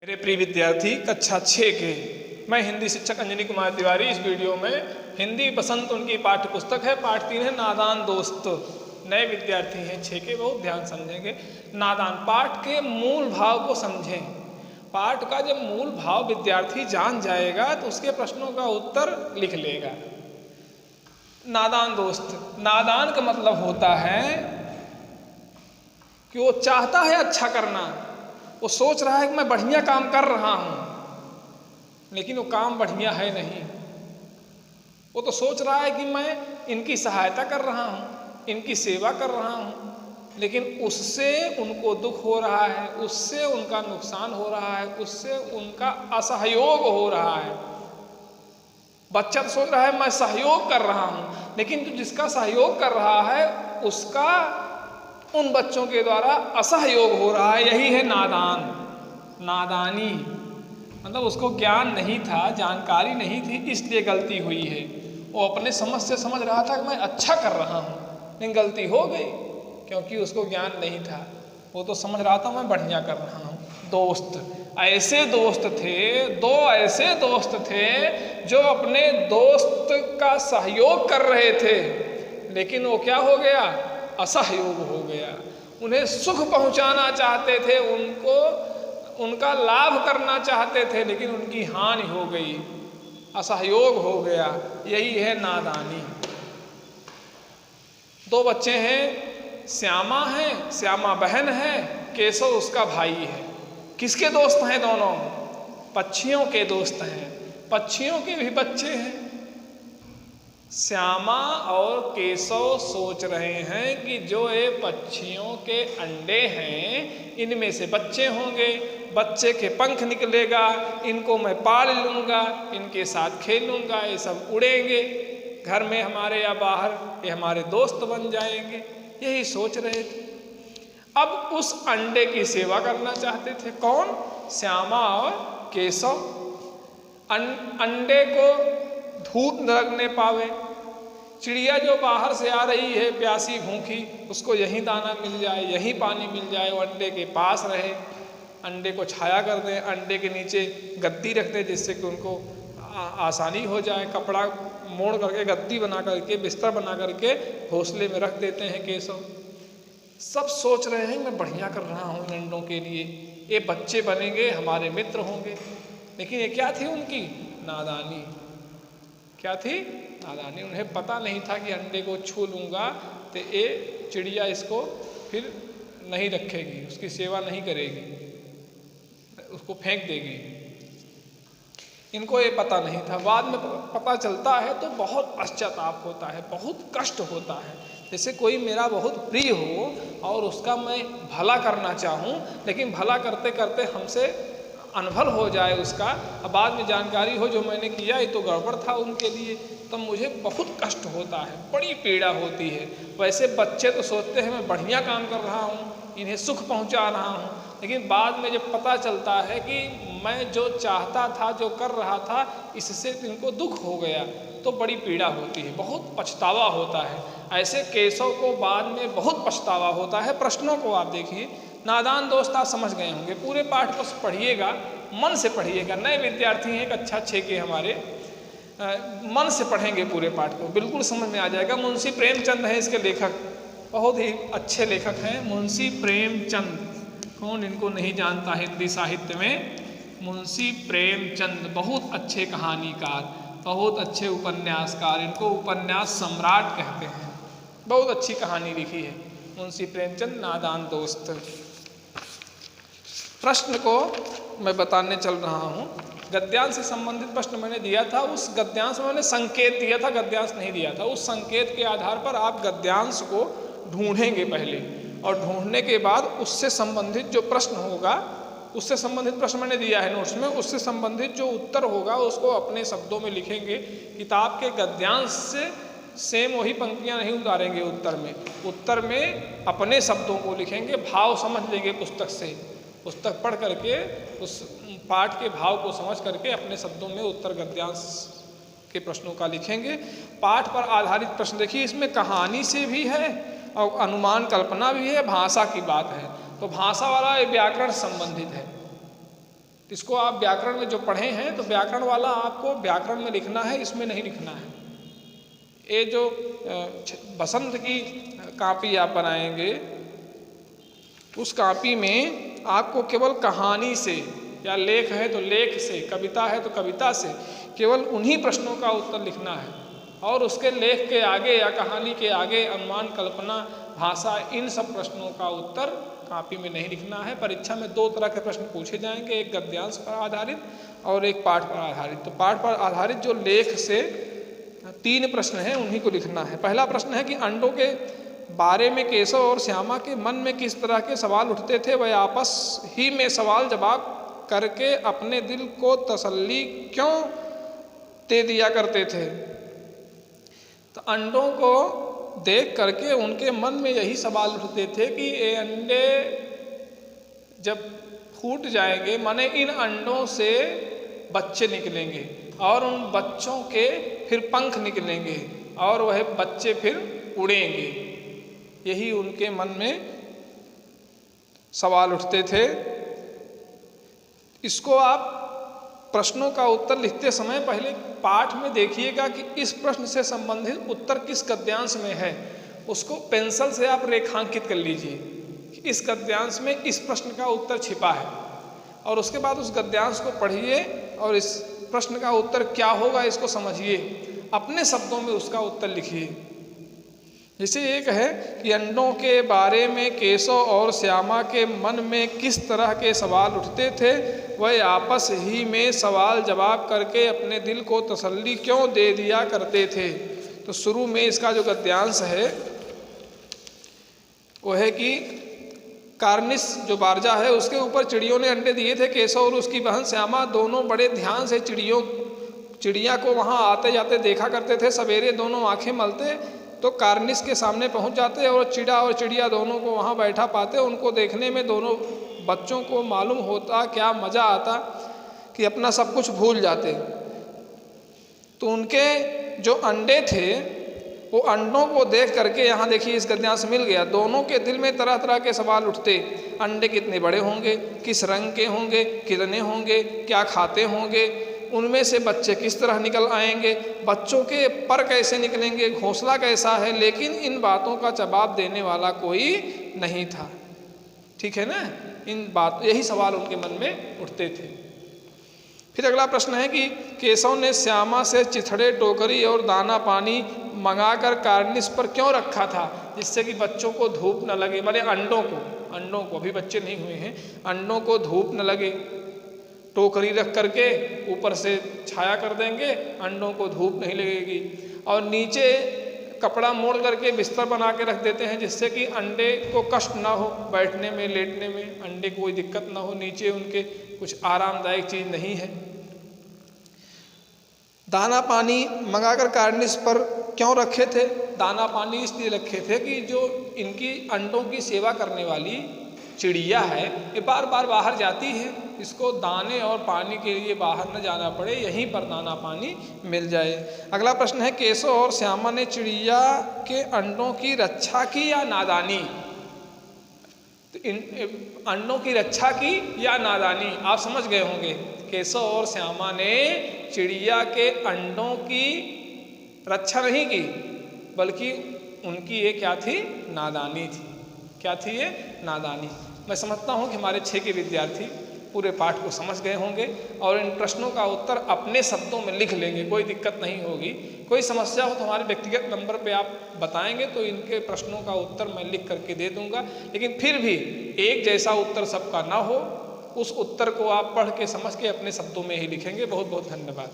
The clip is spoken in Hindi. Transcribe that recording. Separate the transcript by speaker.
Speaker 1: मेरे प्रिय विद्यार्थी कक्षा 6 के, मैं हिंदी शिक्षक अंजनी कुमार तिवारी। इस वीडियो में हिंदी बसंत उनकी पाठ्य पुस्तक है। पाठ 3 है नादान दोस्त। नए विद्यार्थी हैं 6 के, बहुत ध्यान समझेंगे। नादान पाठ के मूल भाव को समझें। पाठ का जब मूल भाव विद्यार्थी जान जाएगा तो उसके प्रश्नों का उत्तर लिख लेगा। नादान दोस्त, नादान का मतलब होता है कि वो चाहता है अच्छा करना, वो सोच रहा है कि मैं बढ़िया काम कर रहा हूं, लेकिन वो काम बढ़िया है नहीं। वो तो सोच रहा है कि मैं इनकी सहायता कर रहा हूं, इनकी सेवा कर रहा हूं, लेकिन उससे उनको दुख हो रहा है, उससे उनका नुकसान हो रहा है, उससे उनका असहयोग हो रहा है। बच्चा तो सोच रहा है मैं सहयोग कर रहा हूं, लेकिन जो जिसका सहयोग कर रहा है उसका उन बच्चों के द्वारा असहयोग हो रहा है। यही है नादान। नादानी मतलब उसको ज्ञान नहीं था, जानकारी नहीं थी, इसलिए गलती हुई है। वो अपने समझ से समझ रहा था कि मैं अच्छा कर रहा हूँ, लेकिन गलती हो गई क्योंकि उसको ज्ञान नहीं था। वो तो समझ रहा था मैं बढ़िया कर रहा हूँ। दोस्त, ऐसे दोस्त थे, 2 ऐसे दोस्त थे जो अपने दोस्त का सहयोग कर रहे थे, लेकिन वो क्या हो गया? असहयोग हो गया। उन्हें सुख पहुंचाना चाहते थे, उनका लाभ करना चाहते थे, लेकिन उनकी हानि हो गई, असहयोग हो गया। यही है नादानी। 2 बच्चे हैं, श्यामा है, श्यामा बहन है, केशव उसका भाई है। किसके दोस्त हैं दोनों? पक्षियों के दोस्त हैं। पक्षियों के भी बच्चे हैं। श्यामा और केशव सोच रहे हैं कि जो ये पक्षियों के अंडे हैं इनमें से बच्चे होंगे, बच्चे के पंख निकलेगा, इनको मैं पाल लूँगा, इनके साथ खेलूँगा, ये सब उड़ेंगे घर में हमारे या बाहर, ये हमारे दोस्त बन जाएंगे। यही सोच रहे थे। अब उस अंडे की सेवा करना चाहते थे। कौन? श्यामा और केशव। अंडे को धूप न लगने पावे, चिड़िया जो बाहर से आ रही है प्यासी भूखी, उसको यहीं दाना मिल जाए, यहीं पानी मिल जाए, वो अंडे के पास रहे, अंडे को छाया कर दें, अंडे के नीचे गद्दी रख दें जिससे कि उनको आसानी हो जाए। कपड़ा मोड़ करके गद्दी बना करके, बिस्तर बना करके घोंसले में रख देते हैं केशव। सब सोच रहे हैं मैं बढ़िया कर रहा हूँ इन अंडों के लिए, ये बच्चे बनेंगे, हमारे मित्र होंगे। लेकिन ये क्या थी उनकी? नादानी। क्या थी? नादानी। उन्हें पता नहीं था कि अंडे को छू लूँगा तो ये चिड़िया इसको फिर नहीं रखेगी, उसकी सेवा नहीं करेगी, उसको फेंक देगी। इनको ये पता नहीं था। बाद में पता चलता है तो बहुत पश्चाताप होता है, बहुत कष्ट होता है। जैसे कोई मेरा बहुत प्रिय हो और उसका मैं भला करना चाहूँ, लेकिन भला करते करते हमसे अनभल हो जाए उसका, अब बाद में जानकारी हो जो मैंने किया ये तो गड़बड़ था उनके लिए, तब मुझे बहुत कष्ट होता है, बड़ी पीड़ा होती है। वैसे बच्चे तो सोचते हैं मैं बढ़िया काम कर रहा हूँ, इन्हें सुख पहुँचा रहा हूँ, लेकिन बाद में जब पता चलता है कि मैं जो चाहता था, जो कर रहा था, इससे इनको दुख हो गया, तो बड़ी पीड़ा होती है, बहुत पछतावा होता है। ऐसे केशव को बाद में बहुत पछतावा होता है। प्रश्नों को आप देखिए। नादान दोस्त आप समझ गए होंगे। पूरे पाठ को पढ़िएगा, मन से पढ़िएगा। नए विद्यार्थी हैं कक्षा 6 के हमारे, मन से पढ़ेंगे पूरे पाठ को, बिल्कुल समझ में आ जाएगा। मुंशी प्रेमचंद हैं इसके लेखक, बहुत ही अच्छे लेखक हैं मुंशी प्रेमचंद। कौन इनको नहीं जानता हिंदी साहित्य में? मुंशी प्रेमचंद बहुत अच्छे कहानीकार, बहुत अच्छे उपन्यासकार, इनको उपन्यास सम्राट कहते हैं। बहुत अच्छी कहानी लिखी है मुंशी प्रेमचंद। नादान दोस्त। प्रश्न को मैं बताने चल रहा हूँ। गद्यांश से संबंधित प्रश्न मैंने दिया था। उस गद्यांश में मैंने संकेत दिया था, गद्यांश नहीं दिया था। उस संकेत के आधार पर आप गद्यांश को ढूंढेंगे पहले, और ढूंढने के बाद उससे संबंधित जो प्रश्न होगा, उससे संबंधित प्रश्न मैंने दिया है नोट्स में, उससे संबंधित जो उत्तर होगा उसको अपने शब्दों में लिखेंगे। किताब के गद्यांश से सेम वही पंक्तियाँ नहीं उतारेंगे उत्तर में। उत्तर में अपने शब्दों को लिखेंगे, भाव समझ लेंगे पुस्तक से, पुस्तक पढ़ करके उस पाठ के भाव को समझ करके अपने शब्दों में उत्तर गद्यांश के प्रश्नों का लिखेंगे। पाठ पर आधारित प्रश्न देखिए, इसमें कहानी से भी है और अनुमान कल्पना भी है, भाषा की बात है, तो भाषा वाला व्याकरण संबंधित है। तो इसको आप व्याकरण में जो पढ़े हैं तो व्याकरण वाला आपको व्याकरण में लिखना है, इसमें नहीं लिखना है। ये जो बसंत की कॉपी आप बनाएंगे उस कॉपी में आपको केवल कहानी से, या लेख है तो लेख से, कविता है तो कविता से केवल उन्हीं प्रश्नों का उत्तर लिखना है, और उसके लेख के आगे या कहानी के आगे अनुमान, कल्पना, भाषा, इन सब प्रश्नों का उत्तर कॉपी में नहीं लिखना है। परीक्षा में 2 तरह के प्रश्न पूछे जाएंगे, एक गद्यांश पर आधारित और एक पाठ पर आधारित। तो पाठ पर आधारित जो लेख से 3 प्रश्न हैं उन्हीं को लिखना है। पहला प्रश्न है कि अंडों के बारे में केशव और श्यामा के मन में किस तरह के सवाल उठते थे, वह आपस ही में सवाल जवाब करके अपने दिल को तसल्ली क्यों दे दिया करते थे। तो अंडों को देख करके उनके मन में यही सवाल उठते थे कि ये अंडे जब फूट जाएंगे, माने इन अंडों से बच्चे निकलेंगे और उन बच्चों के फिर पंख निकलेंगे और वह बच्चे फिर उड़ेंगे। यही उनके मन में सवाल उठते थे। इसको आप प्रश्नों का उत्तर लिखते समय पहले पाठ में देखिएगा कि इस प्रश्न से संबंधित उत्तर किस गद्यांश में है, उसको पेंसिल से आप रेखांकित कर लीजिए कि इस गद्यांश में इस प्रश्न का उत्तर छिपा है, और उसके बाद उस गद्यांश को पढ़िए और इस प्रश्न का उत्तर क्या होगा इसको समझिए, अपने शब्दों में उसका उत्तर लिखिए। जैसे एक है कि अंडों के बारे में केशव और श्यामा के मन में किस तरह के सवाल उठते थे, वह आपस ही में सवाल जवाब करके अपने दिल को तसल्ली क्यों दे दिया करते थे। तो शुरू में इसका जो गद्यांश है वो है कि कार्निस जो बारजा है उसके ऊपर चिड़ियों ने अंडे दिए थे। केशव और उसकी बहन श्यामा दोनों बड़े ध्यान से चिड़िया को वहाँ आते जाते देखा करते थे। सवेरे दोनों आंखें मलते तो कार्निस के सामने पहुँच जाते और चिड़ा और चिड़िया दोनों को वहाँ बैठा पाते। उनको देखने में दोनों बच्चों को मालूम होता क्या मज़ा आता कि अपना सब कुछ भूल जाते। तो उनके जो अंडे थे वो अंडों को देख करके, यहाँ देखिए इस गद्यांश मिल गया, दोनों के दिल में तरह तरह के सवाल उठते। अंडे कितने बड़े होंगे, किस रंग के होंगे, कितने होंगे, क्या खाते होंगे, उनमें से बच्चे किस तरह निकल आएंगे, बच्चों के पर कैसे निकलेंगे, घोंसला कैसा है। लेकिन इन बातों का जवाब देने वाला कोई नहीं था। ठीक है ना, यही सवाल उनके मन में उठते थे। फिर अगला प्रश्न है कि केशव ने श्यामा से चिथड़े, टोकरी और दाना पानी मंगाकर कार्निस पर क्यों रखा था, जिससे कि बच्चों को धूप न लगे। माने अंडों को अभी बच्चे नहीं हुए हैं, अंडों को धूप न लगे। टोकरी रख करके ऊपर से छाया कर देंगे, अंडों को धूप नहीं लगेगी। और नीचे कपड़ा मोड़ करके बिस्तर बना के रख देते हैं, जिससे कि अंडे को कष्ट ना हो, बैठने में लेटने में अंडे को कोई दिक्कत ना हो। नीचे उनके कुछ आरामदायक चीज़ नहीं है। दाना पानी मंगाकर कार्निस पर क्यों रखे थे? दाना पानी इसलिए रखे थे कि जो इनकी अंडों की सेवा करने वाली चिड़िया है ये बार बार बाहर जाती है, इसको दाने और पानी के लिए बाहर न जाना पड़े, यहीं पर दाना पानी मिल जाए। अगला प्रश्न है केशव और श्यामा ने चिड़िया के अंडों की रक्षा की या नादानी। तो इन अंडों की रक्षा की या नादानी आप समझ गए होंगे। केशव और श्यामा ने चिड़िया के अंडों की रक्षा नहीं की, बल्कि उनकी ये क्या थी, नादानी थी। क्या थी ये? नादानी। मैं समझता हूँ कि हमारे 6 के विद्यार्थी पूरे पाठ को समझ गए होंगे और इन प्रश्नों का उत्तर अपने शब्दों में लिख लेंगे, कोई दिक्कत नहीं होगी। कोई समस्या हो तो हमारे व्यक्तिगत नंबर पे आप बताएंगे तो इनके प्रश्नों का उत्तर मैं लिख करके दे दूंगा। लेकिन फिर भी एक जैसा उत्तर सबका ना हो, उस उत्तर को आप पढ़ के समझ के अपने शब्दों में ही लिखेंगे। बहुत बहुत धन्यवाद।